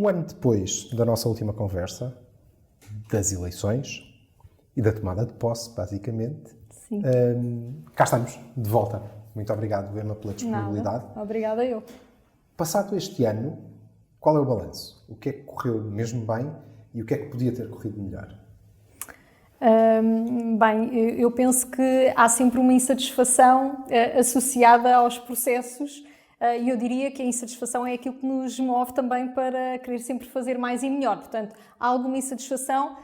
Um ano depois da nossa última conversa, das eleições e da tomada de posse, basicamente, Sim. Cá estamos, de volta. Muito obrigado, Emma, pela disponibilidade. Nada. Obrigada eu. Passado este ano, qual é o balanço? O que é que correu mesmo bem e o que é que podia ter corrido melhor? Bem, eu penso que há sempre uma insatisfação associada aos processos e eu diria que a insatisfação é aquilo que nos move também para querer sempre fazer mais e melhor. Portanto, há alguma insatisfação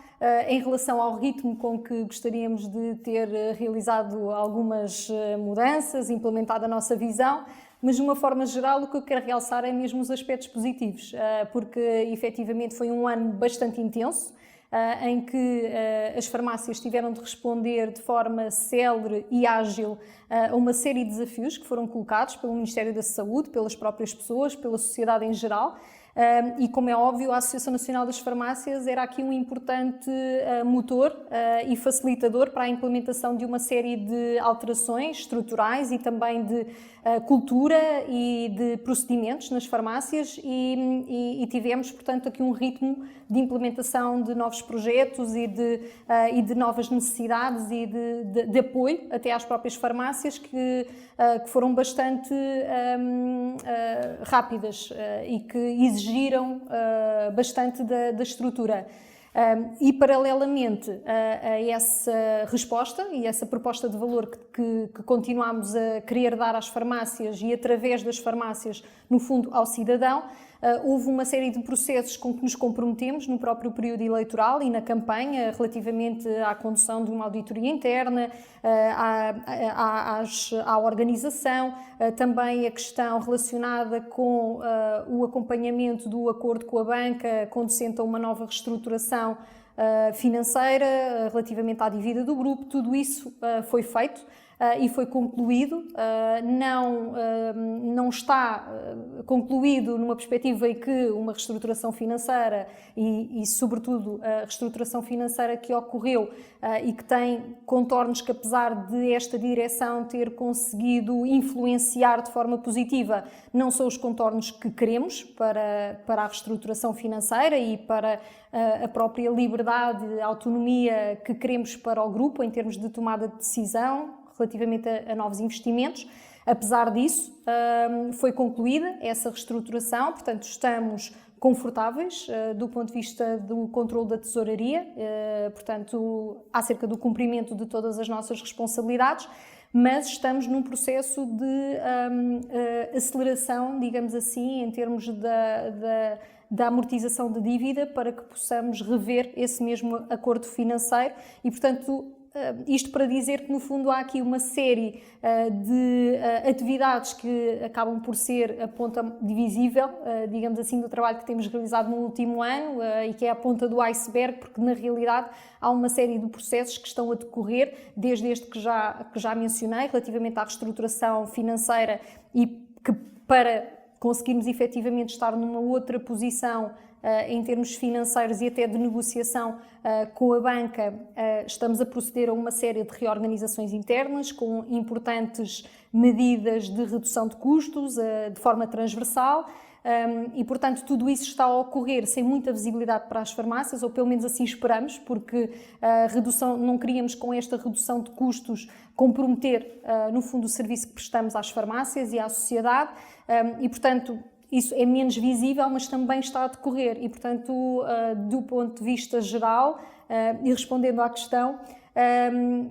em relação ao ritmo com que gostaríamos de ter realizado algumas mudanças, implementado a nossa visão, mas de uma forma geral o que eu quero realçar é mesmo os aspectos positivos, porque efetivamente foi um ano bastante intenso, em que as farmácias tiveram de responder de forma célere e ágil a uma série de desafios que foram colocados pelo Ministério da Saúde, pelas próprias pessoas, pela sociedade em geral. E, como é óbvio, a Associação Nacional das Farmácias era aqui um importante motor e facilitador para a implementação de uma série de alterações estruturais e também de cultura e de procedimentos nas farmácias e tivemos, portanto, aqui um ritmo de implementação de novos projetos e de novas necessidades e de apoio até às próprias farmácias que foram bastante rápidas e que exigiram bastante da estrutura. E, paralelamente a essa resposta e essa proposta de valor que continuamos a querer dar às farmácias e, através das farmácias, no fundo, ao cidadão, houve uma série de processos com que nos comprometemos no próprio período eleitoral e na campanha, relativamente à condução de uma auditoria interna, à organização, também a questão relacionada com o acompanhamento do acordo com a banca, conducente a uma nova reestruturação financeira relativamente à dívida do grupo. Tudo isso foi feito e foi concluído. Não está concluído numa perspectiva em que uma reestruturação financeira e sobretudo, a reestruturação financeira que ocorreu e que tem contornos que, apesar de esta direção ter conseguido influenciar de forma positiva, não são os contornos que queremos para a reestruturação financeira e para a própria liberdade, a autonomia que queremos para o grupo em termos de tomada de decisão relativamente a novos investimentos. Apesar disso, foi concluída essa reestruturação, portanto estamos confortáveis do ponto de vista do controle da tesouraria, portanto acerca do cumprimento de todas as nossas responsabilidades, mas estamos num processo de aceleração, digamos assim, em termos da amortização de dívida para que possamos rever esse mesmo acordo financeiro e, portanto, isto para dizer que, no fundo, há aqui uma série de atividades que acabam por ser a ponta divisível, digamos assim, do trabalho que temos realizado no último ano e que é a ponta do iceberg, porque, na realidade, há uma série de processos que estão a decorrer, desde este que já mencionei, relativamente à reestruturação financeira e que, para conseguirmos efetivamente estar numa outra posição em termos financeiros e até de negociação com a banca, estamos a proceder a uma série de reorganizações internas com importantes medidas de redução de custos de forma transversal e, portanto, tudo isso está a ocorrer sem muita visibilidade para as farmácias, ou pelo menos assim esperamos, porque não queríamos, com esta redução de custos, comprometer, no fundo, o serviço que prestamos às farmácias e à sociedade e, portanto, isso é menos visível, mas também está a decorrer e, portanto, do ponto de vista geral, e respondendo à questão,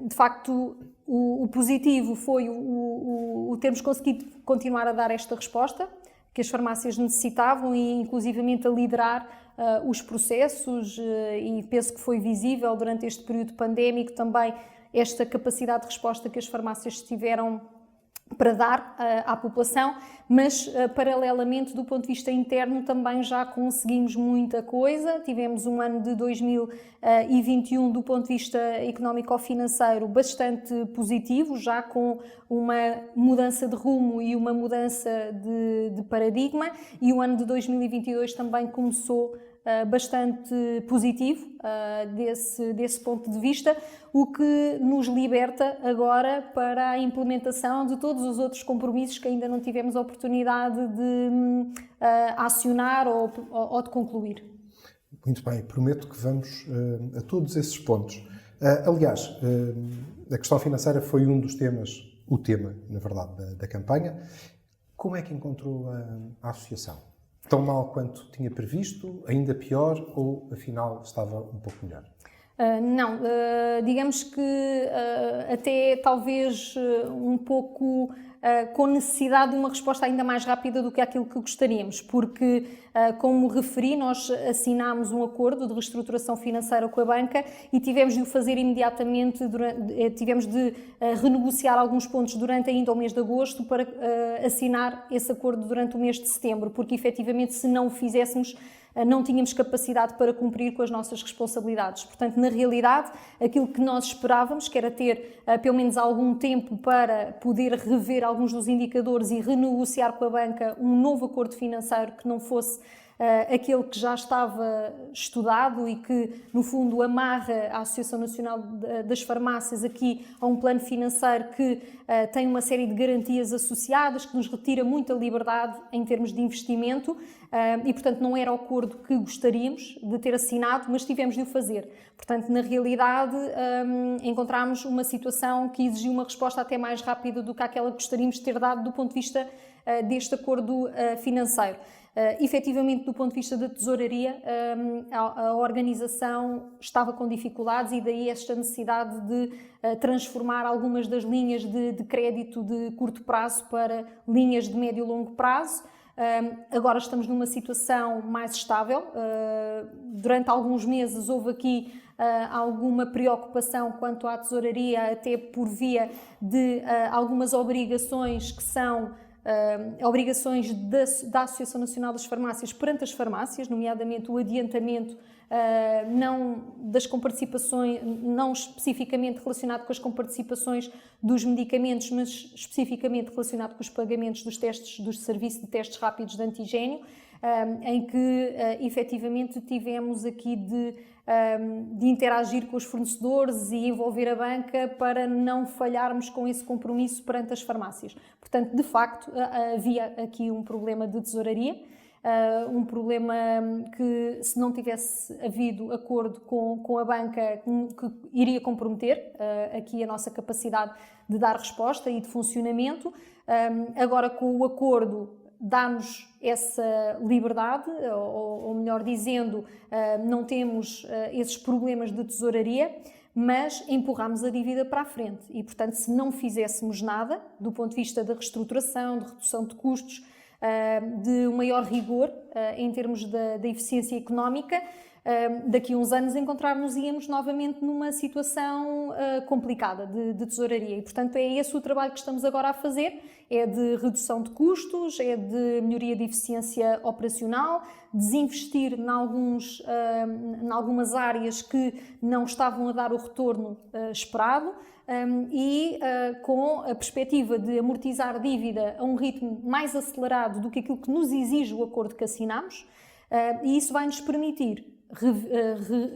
de facto, o positivo foi o termos conseguido continuar a dar esta resposta que as farmácias necessitavam e, inclusivamente, a liderar os processos e penso que foi visível durante este período pandémico também esta capacidade de resposta que as farmácias tiveram para dar à população, mas paralelamente do ponto de vista interno também já conseguimos muita coisa. Tivemos um ano de 2021 do ponto de vista económico-financeiro bastante positivo, já com uma mudança de rumo e uma mudança de paradigma, e o ano de 2022 também começou bastante positivo desse ponto de vista, o que nos liberta agora para a implementação de todos os outros compromissos que ainda não tivemos a oportunidade de acionar ou de concluir. Muito bem, prometo que vamos a todos esses pontos. Aliás, a questão financeira foi um dos temas, o tema, na verdade, da campanha. Como é que encontrou a associação? Tão mal quanto tinha previsto, ainda pior ou, afinal, estava um pouco melhor? Não, digamos que até talvez um pouco com necessidade de uma resposta ainda mais rápida do que aquilo que gostaríamos, porque, como referi, nós assinámos um acordo de reestruturação financeira com a banca e tivemos de o fazer imediatamente, tivemos de renegociar alguns pontos durante ainda o mês de agosto para assinar esse acordo durante o mês de setembro, porque efetivamente se não o fizéssemos não tínhamos capacidade para cumprir com as nossas responsabilidades. Portanto, na realidade, aquilo que nós esperávamos, que era ter pelo menos algum tempo para poder rever alguns dos indicadores e renegociar com a banca um novo acordo financeiro que não fosse aquele que já estava estudado e que, no fundo, amarra a Associação Nacional das Farmácias aqui a um plano financeiro que tem uma série de garantias associadas, que nos retira muita liberdade em termos de investimento e, portanto, não era o acordo que gostaríamos de ter assinado, mas tivemos de o fazer. Portanto, na realidade, encontramos uma situação que exigiu uma resposta até mais rápida do que aquela que gostaríamos de ter dado do ponto de vista deste acordo financeiro. Efetivamente, do ponto de vista da tesouraria, a organização estava com dificuldades e daí esta necessidade de transformar algumas das linhas de crédito de curto prazo para linhas de médio e longo prazo. Agora estamos numa situação mais estável. Durante alguns meses houve aqui alguma preocupação quanto à tesouraria, até por via de algumas obrigações que são obrigações da Associação Nacional das Farmácias perante as farmácias, nomeadamente o adiantamento não das comparticipações, não especificamente relacionado com as comparticipações dos medicamentos, mas especificamente relacionado com os pagamentos dos testes, do serviço de testes rápidos de antigénio, em que efetivamente tivemos aqui de interagir com os fornecedores e envolver a banca para não falharmos com esse compromisso perante as farmácias. Portanto, de facto, havia aqui um problema de tesouraria, um problema que, se não tivesse havido acordo com a banca, que iria comprometer aqui a nossa capacidade de dar resposta e de funcionamento. Agora, com o acordo, dá-nos essa liberdade, ou melhor dizendo, não temos esses problemas de tesouraria, mas empurramos a dívida para a frente e, portanto, se não fizéssemos nada, do ponto de vista da reestruturação, de redução de custos, de um maior rigor em termos da eficiência económica, daqui a uns anos encontrar-nos-íamos novamente numa situação complicada de tesouraria e, portanto, é esse o trabalho que estamos agora a fazer, é de redução de custos, é de melhoria de eficiência operacional, desinvestir em algumas áreas que não estavam a dar o retorno esperado e com a perspectiva de amortizar a dívida a um ritmo mais acelerado do que aquilo que nos exige o acordo que assinamos, e isso vai nos permitir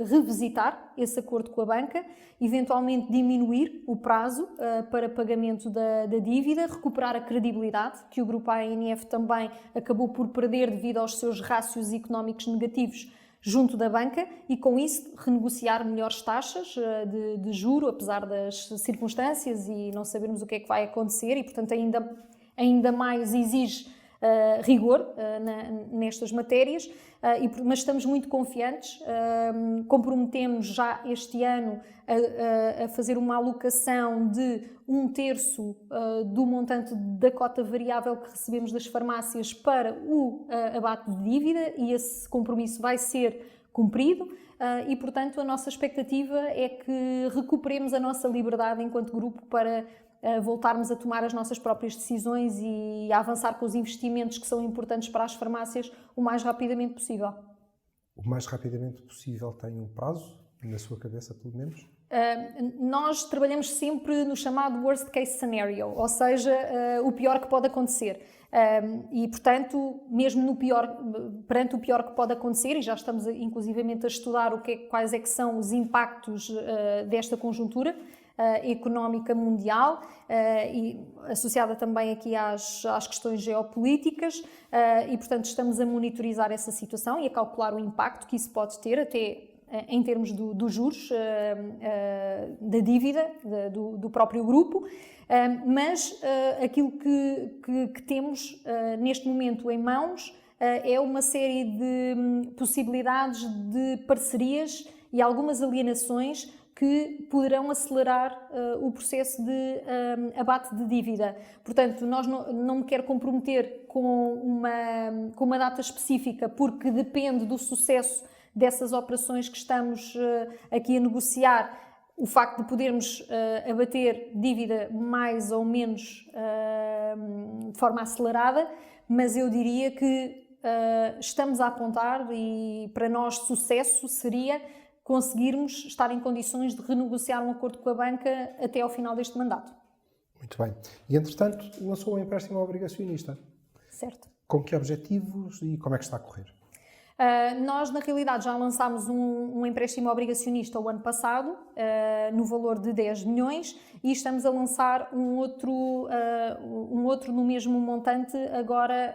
revisitar esse acordo com a banca, eventualmente diminuir o prazo para pagamento da dívida, recuperar a credibilidade que o grupo ANF também acabou por perder devido aos seus rácios económicos negativos junto da banca e, com isso, renegociar melhores taxas de juro, apesar das circunstâncias e não sabermos o que é que vai acontecer e, portanto, ainda mais exige rigor nestas matérias, mas estamos muito confiantes, comprometemos já este ano a fazer uma alocação de 1/3 do montante da cota variável que recebemos das farmácias para o abate de dívida e esse compromisso vai ser cumprido e, portanto, a nossa expectativa é que recuperemos a nossa liberdade enquanto grupo para voltarmos a tomar as nossas próprias decisões e a avançar com os investimentos que são importantes para as farmácias o mais rapidamente possível. O mais rapidamente possível tem um prazo, na sua cabeça, pelo menos? Nós trabalhamos sempre no chamado worst case scenario, ou seja, o pior que pode acontecer. E, portanto, mesmo perante o pior que pode acontecer, e já estamos inclusivamente a estudar quais é que são os impactos desta conjuntura económica mundial e associada também aqui às questões geopolíticas, e, portanto, estamos a monitorizar essa situação e a calcular o impacto que isso pode ter até em termos dos juros, da dívida do próprio grupo, mas aquilo que temos neste momento em mãos é uma série de possibilidades de parcerias e algumas alienações que poderão acelerar o processo de abate de dívida. Portanto, nós não me quero comprometer com uma data específica, porque depende do sucesso dessas operações que estamos aqui a negociar, o facto de podermos abater dívida mais ou menos de forma acelerada, mas eu diria que estamos a apontar, e para nós sucesso seria conseguirmos estar em condições de renegociar um acordo com a banca até ao final deste mandato. Muito bem. E, entretanto, lançou um empréstimo obrigacionista. Certo. Com que objetivos e como é que está a correr? Nós, na realidade, já lançámos um empréstimo obrigacionista o ano passado, no valor de 10 milhões, e estamos a lançar um outro no mesmo montante agora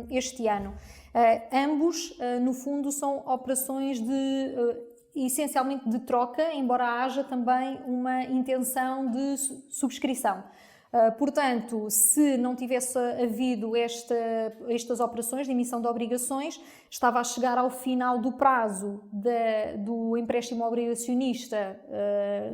este ano. Ambos, no fundo, são operações essencialmente de troca, embora haja também uma intenção de subscrição. Portanto, se não tivesse havido estas operações de emissão de obrigações, estava a chegar ao final do prazo do empréstimo obrigacionista,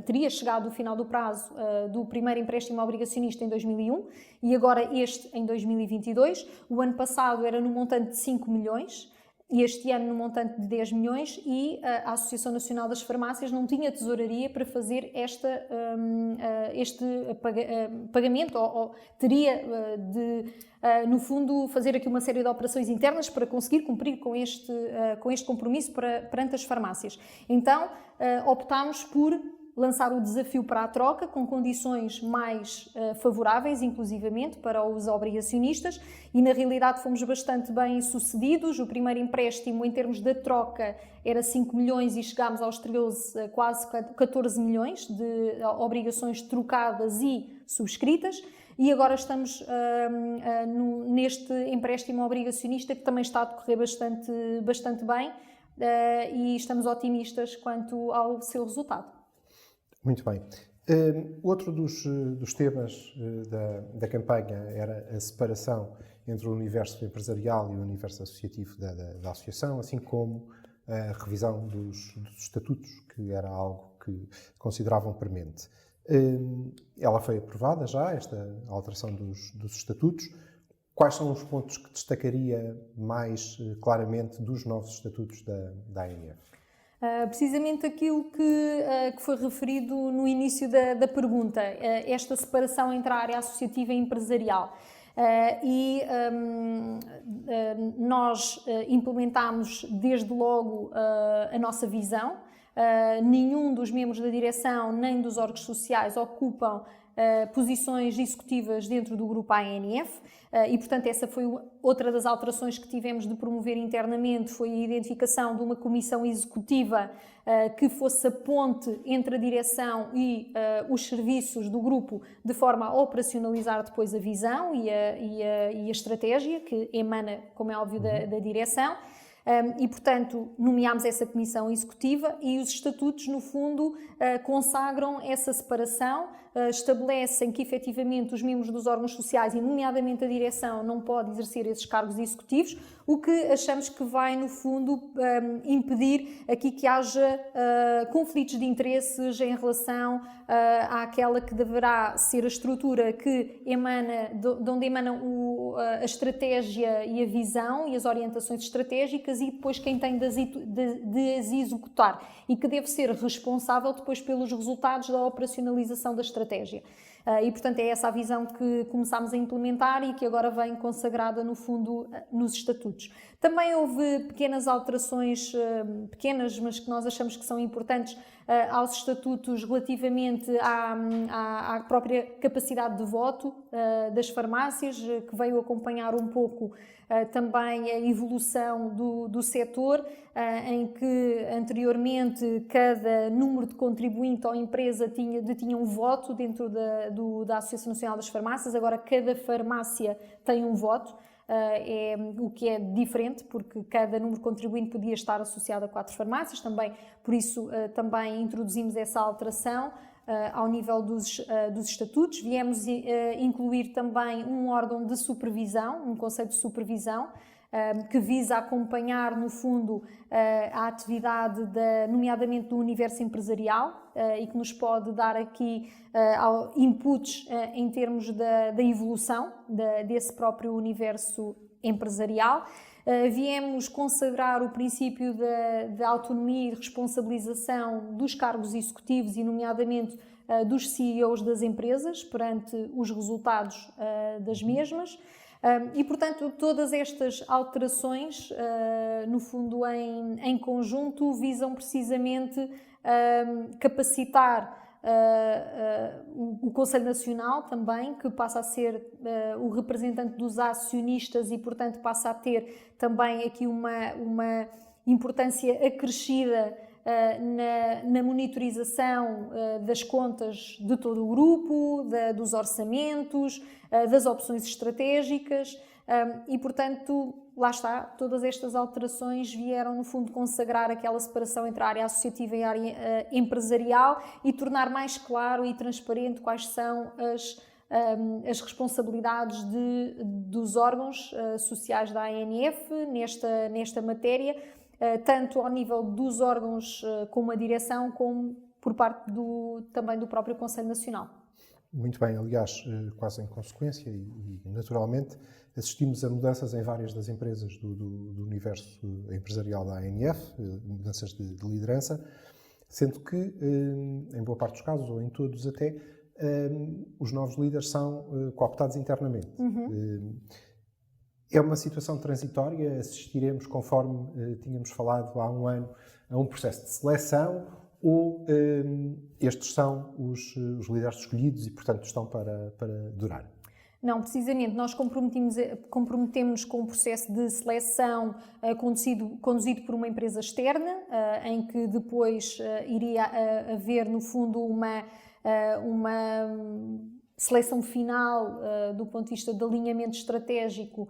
teria chegado ao final do prazo do primeiro empréstimo obrigacionista em 2001 e agora este em 2022. O ano passado era no montante de 5 milhões. E este ano no montante de 10 milhões, e a Associação Nacional das Farmácias não tinha tesouraria para fazer este pagamento, ou teria de, no fundo, fazer aqui uma série de operações internas para conseguir cumprir com este compromisso perante as farmácias. Então, optámos por lançar o desafio para a troca, com condições mais favoráveis, inclusivamente, para os obrigacionistas, e na realidade fomos bastante bem sucedidos. O primeiro empréstimo, em termos da troca, era 5 milhões e chegámos aos 13, quase 14 milhões de obrigações trocadas e subscritas, e agora estamos neste empréstimo obrigacionista, que também está a decorrer bastante bem, e estamos otimistas quanto ao seu resultado. Muito bem. Outro dos temas da campanha era a separação entre o universo empresarial e o universo associativo da associação, assim como a revisão dos estatutos, que era algo que consideravam premente. Ela foi aprovada já, esta alteração dos estatutos. Quais são os pontos que destacaria mais claramente dos novos estatutos da ANF? Precisamente aquilo que foi referido no início da pergunta, esta separação entre a área associativa e empresarial. Nós implementámos desde logo a nossa visão. Nenhum dos membros da direção nem dos órgãos sociais ocupam posições executivas dentro do grupo ANF, e portanto essa foi outra das alterações que tivemos de promover internamente, foi a identificação de uma comissão executiva que fosse a ponte entre a direção e os serviços do grupo, de forma a operacionalizar depois a visão e a estratégia que emana, como é óbvio, da direção. E, portanto, nomeámos essa comissão executiva, e os estatutos, no fundo, consagram essa separação, estabelecem que, efetivamente, os membros dos órgãos sociais, e nomeadamente a direção, não pode exercer esses cargos executivos, o que achamos que vai, no fundo, impedir aqui que haja conflitos de interesses em relação àquela que deverá ser a estrutura que emana, de onde emanam a estratégia e a visão e as orientações estratégicas, e depois quem tem de as executar, e que deve ser responsável depois pelos resultados da operacionalização da estratégia. E, portanto, é essa a visão que começámos a implementar e que agora vem consagrada, no fundo, nos estatutos. Também houve pequenas alterações, pequenas, mas que nós achamos que são importantes, aos estatutos relativamente à própria capacidade de voto das farmácias, que veio acompanhar um pouco também a evolução do setor, em que anteriormente cada número de contribuinte ou empresa tinha um voto dentro da Associação Nacional das Farmácias, agora cada farmácia tem um voto. O que é diferente, porque cada número de contribuinte podia estar associado a 4 farmácias, também, por isso também introduzimos essa alteração ao nível dos estatutos. Viemos incluir também um órgão de supervisão, um conselho de supervisão, que visa acompanhar, no fundo, a atividade, nomeadamente do universo empresarial, e que nos pode dar aqui inputs em termos da evolução desse próprio universo empresarial. Viemos consagrar o princípio da autonomia e de responsabilização dos cargos executivos e, nomeadamente, dos CEOs das empresas perante os resultados das mesmas. E, portanto, todas estas alterações, no fundo, em conjunto, visam precisamente capacitar o Conselho Nacional também, que passa a ser o representante dos acionistas e, portanto, passa a ter também aqui uma importância acrescida na monitorização das contas de todo o grupo, dos orçamentos, das opções estratégicas e, portanto, lá está, todas estas alterações vieram, no fundo, consagrar aquela separação entre a área associativa e a área empresarial e tornar mais claro e transparente quais são as responsabilidades dos órgãos sociais da ANF nesta matéria, tanto ao nível dos órgãos como a direção, como por parte também do próprio Conselho Nacional. Muito bem, aliás, quase em consequência e naturalmente, assistimos a mudanças em várias das empresas do universo empresarial da ANF, mudanças de liderança, sendo que, em boa parte dos casos, ou em todos até, os novos líderes são cooptados internamente. Uhum. É uma situação transitória, assistiremos, conforme tínhamos falado há um ano, a um processo de seleção, ou estes são os líderes escolhidos e, portanto, estão para durar? Não, precisamente, nós comprometemos com um processo de seleção conduzido por uma empresa externa, em que depois iria haver, no fundo, uma seleção final do ponto de vista de alinhamento estratégico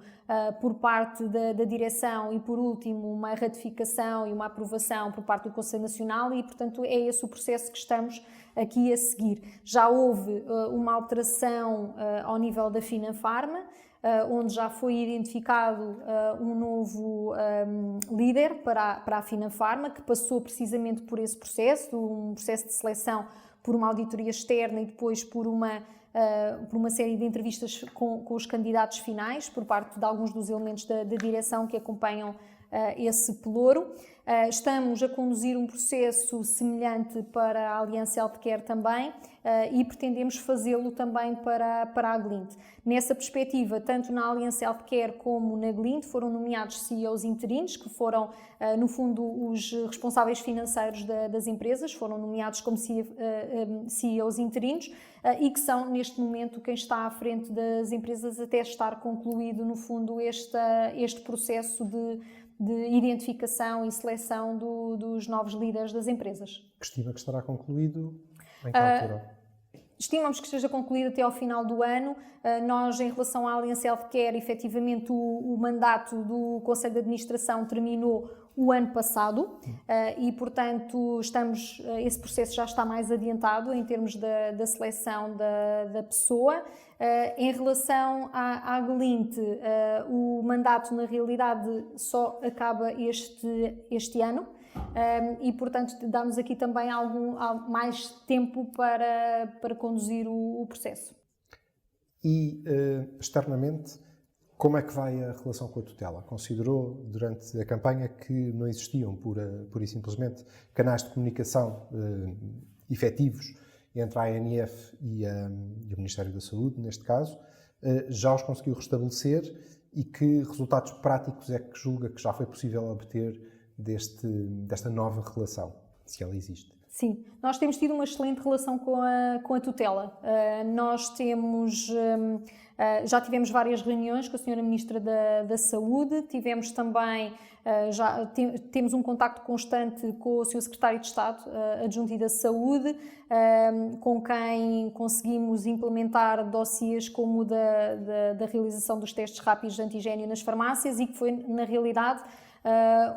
por parte da direção e, por último, uma ratificação e uma aprovação por parte do Conselho Nacional e, portanto, é esse o processo que estamos aqui a seguir. Já houve uma alteração ao nível da Finanfarma, onde já foi identificado um novo líder para a Finanfarma, que passou precisamente por esse processo, um processo de seleção por uma auditoria externa e depois por uma série de entrevistas com os candidatos finais, por parte de alguns dos elementos da direção que acompanham esse pelouro. Estamos a conduzir um processo semelhante para a Aliança Healthcare também e pretendemos fazê-lo também para a Glint. Nessa perspectiva, tanto na Aliança Healthcare como na Glint foram nomeados CEOs interinos, que foram, no fundo, os responsáveis financeiros das empresas, foram nomeados como CEOs interinos e que são, neste momento, quem está à frente das empresas até estar concluído, no fundo, este processo de identificação e seleção dos novos líderes das empresas. Que estima que estará concluído em que altura? Estimamos que esteja concluído até ao final do ano. Nós, em relação à Aliança Healthcare, efetivamente o mandato do Conselho de Administração terminou o ano passado e, portanto, esse processo já está mais adiantado em termos da seleção da pessoa. Em relação à Glint, o mandato, na realidade, só acaba este ano. E, portanto, dá-nos aqui também mais tempo para conduzir o processo. E, externamente, como é que vai a relação com a tutela? Considerou, durante a campanha, que não existiam, pura e simplesmente, canais de comunicação efetivos entre a ANF e o Ministério da Saúde, neste caso, já os conseguiu restabelecer e que resultados práticos é que julga que já foi possível obter desta nova relação, se ela existe? Sim, nós temos tido uma excelente relação com a tutela. Nós temos, já tivemos várias reuniões com a Sra. Ministra da Saúde, tivemos também, temos um contacto constante com o Sr. Secretário de Estado Adjunto da Saúde, com quem conseguimos implementar dossiês como o da realização dos testes rápidos de antigénio nas farmácias e que foi, na realidade,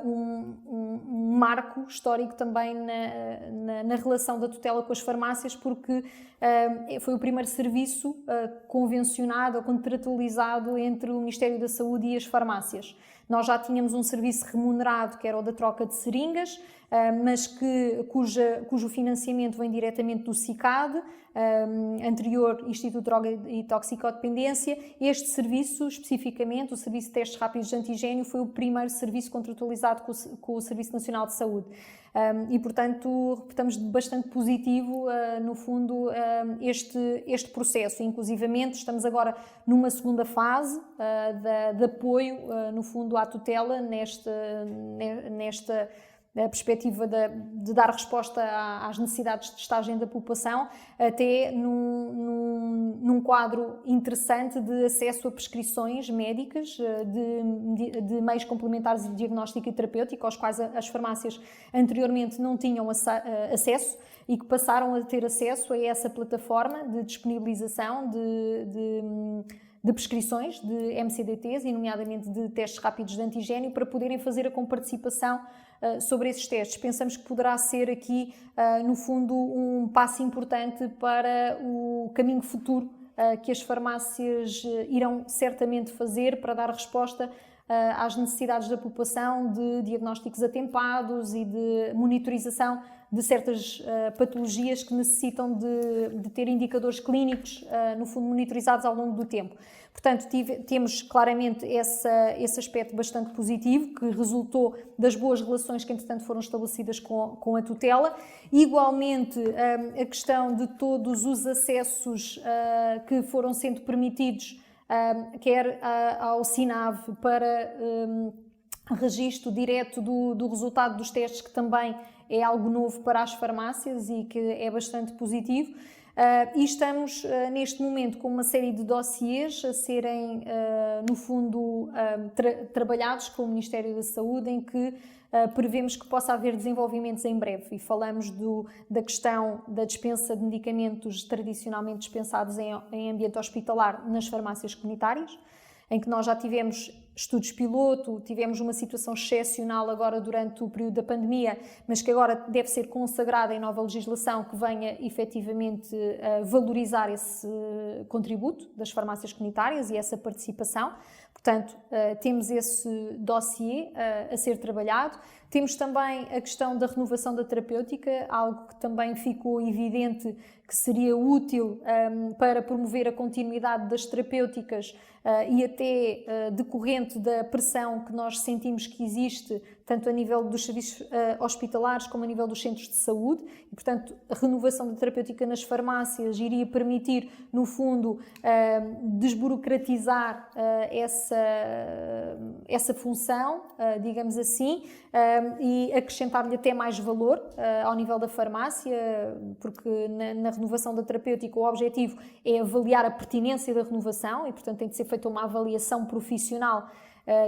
um marco histórico também na relação da tutela com as farmácias, porque foi o primeiro serviço convencionado ou contratualizado entre o Ministério da Saúde e as farmácias. Nós já tínhamos um serviço remunerado, que era o da troca de seringas, mas cujo financiamento vem diretamente do SICAD, anterior Instituto de Droga e Toxicodependência. Este serviço, especificamente, o Serviço de Testes Rápidos de Antigénio, foi o primeiro serviço contratualizado com o Serviço Nacional de Saúde. E, portanto, reportamos bastante positivo, no fundo, este processo. Inclusivamente, estamos agora numa segunda fase de apoio, no fundo, à tutela, nesta perspectiva de dar resposta às necessidades de estagem da população, até num quadro interessante de acesso a prescrições médicas, de meios complementares de diagnóstico e terapêutico, aos quais as farmácias anteriormente não tinham acesso e que passaram a ter acesso a essa plataforma de disponibilização de prescrições de MCDTs, e nomeadamente de testes rápidos de antigénio, para poderem fazer a comparticipação sobre esses testes. Pensamos que poderá ser aqui, no fundo, um passo importante para o caminho futuro que as farmácias irão certamente fazer para dar resposta às necessidades da população de diagnósticos atempados e de monitorização de certas patologias que necessitam de ter indicadores clínicos, no fundo, monitorizados ao longo do tempo. Portanto, temos claramente esse aspecto bastante positivo, que resultou das boas relações que, entretanto, foram estabelecidas com a tutela. Igualmente, a questão de todos os acessos que foram sendo permitidos, quer ao SINAV para registro direto do resultado dos testes, que também é algo novo para as farmácias e que é bastante positivo. E estamos, neste momento, com uma série de dossiês a serem, no fundo, trabalhados com o Ministério da Saúde, em que prevemos que possa haver desenvolvimentos em breve. E falamos da questão da dispensa de medicamentos tradicionalmente dispensados em ambiente hospitalar nas farmácias comunitárias, em que nós já tivemos estudos piloto, tivemos uma situação excepcional agora durante o período da pandemia, mas que agora deve ser consagrada em nova legislação que venha efetivamente valorizar esse contributo das farmácias comunitárias e essa participação. Portanto, temos esse dossiê a ser trabalhado. Temos também a questão da renovação da terapêutica, algo que também ficou evidente que seria útil para promover a continuidade das terapêuticas e até decorrente da pressão que nós sentimos que existe, tanto a nível dos serviços hospitalares como a nível dos centros de saúde. E, portanto, a renovação da terapêutica nas farmácias iria permitir, no fundo, desburocratizar essa função, digamos assim, e acrescentar-lhe até mais valor ao nível da farmácia, porque na renovação da terapêutica o objetivo é avaliar a pertinência da renovação e, portanto, tem de ser feita uma avaliação profissional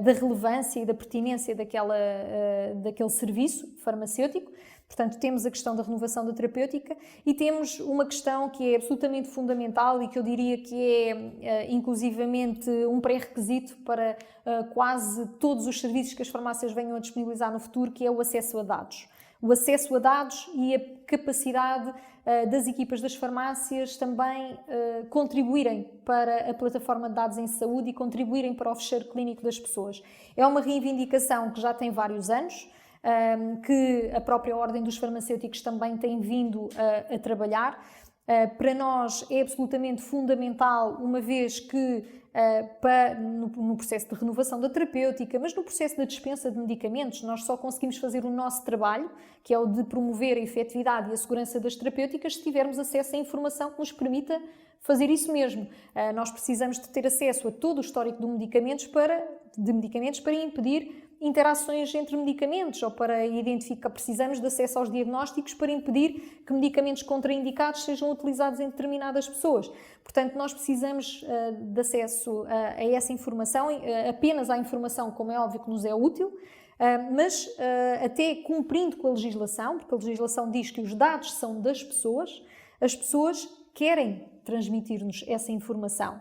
da relevância e da pertinência daquele serviço farmacêutico. Portanto, temos a questão da renovação da terapêutica e temos uma questão que é absolutamente fundamental e que eu diria que é inclusivamente um pré-requisito para quase todos os serviços que as farmácias venham a disponibilizar no futuro, que é o acesso a dados. O acesso a dados e a capacidade das equipas das farmácias também contribuírem para a plataforma de dados em saúde e contribuírem para o fecheiro clínico das pessoas. É uma reivindicação que já tem vários anos, que a própria Ordem dos Farmacêuticos também tem vindo a trabalhar. Para nós é absolutamente fundamental, uma vez que no processo de renovação da terapêutica, mas no processo da dispensa de medicamentos, nós só conseguimos fazer o nosso trabalho, que é o de promover a efetividade e a segurança das terapêuticas, se tivermos acesso à informação que nos permita fazer isso mesmo. Nós precisamos de ter acesso a todo o histórico de medicamentos para impedir interações entre medicamentos ou para identificar, precisamos de acesso aos diagnósticos para impedir que medicamentos contraindicados sejam utilizados em determinadas pessoas. Portanto, nós precisamos de acesso a essa informação, apenas à informação, como é óbvio que nos é útil, mas até cumprindo com a legislação, porque a legislação diz que os dados são das pessoas, as pessoas querem transmitir-nos essa informação.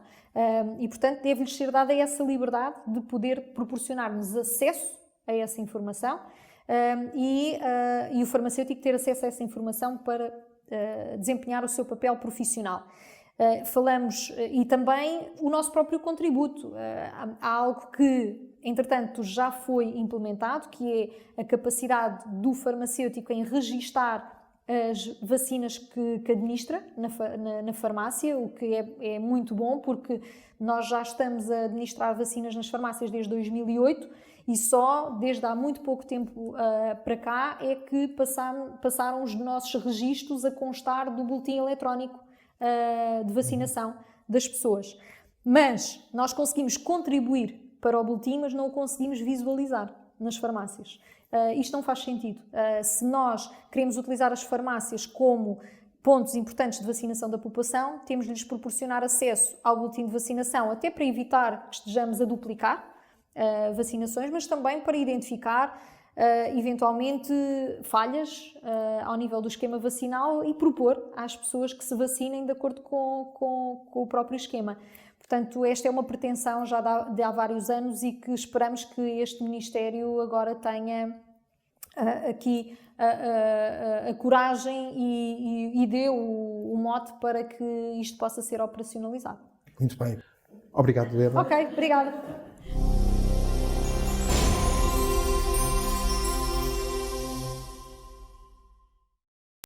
E, portanto, deve-lhes ser dada essa liberdade de poder proporcionar-nos acesso a essa informação e o farmacêutico ter acesso a essa informação para desempenhar o seu papel profissional. Falamos, e também o nosso próprio contributo. Há algo que, entretanto, já foi implementado, que é a capacidade do farmacêutico em registar as vacinas que administra na farmácia, o que é muito bom, porque nós já estamos a administrar vacinas nas farmácias desde 2008 e só desde há muito pouco tempo para cá é que passaram os nossos registros a constar do boletim eletrónico de vacinação das pessoas. Mas nós conseguimos contribuir para o boletim, mas não o conseguimos visualizar nas farmácias. Isto não faz sentido. Se nós queremos utilizar as farmácias como pontos importantes de vacinação da população, temos de lhes proporcionar acesso ao boletim de vacinação, até para evitar que estejamos a duplicar vacinações, mas também para identificar eventualmente falhas ao nível do esquema vacinal e propor às pessoas que se vacinem de acordo com o próprio esquema. Portanto, esta é uma pretensão já de há vários anos e que esperamos que este Ministério agora tenha aqui a coragem e dê o mote para que isto possa ser operacionalizado. Muito bem. Obrigado, Eva. Ok, obrigada.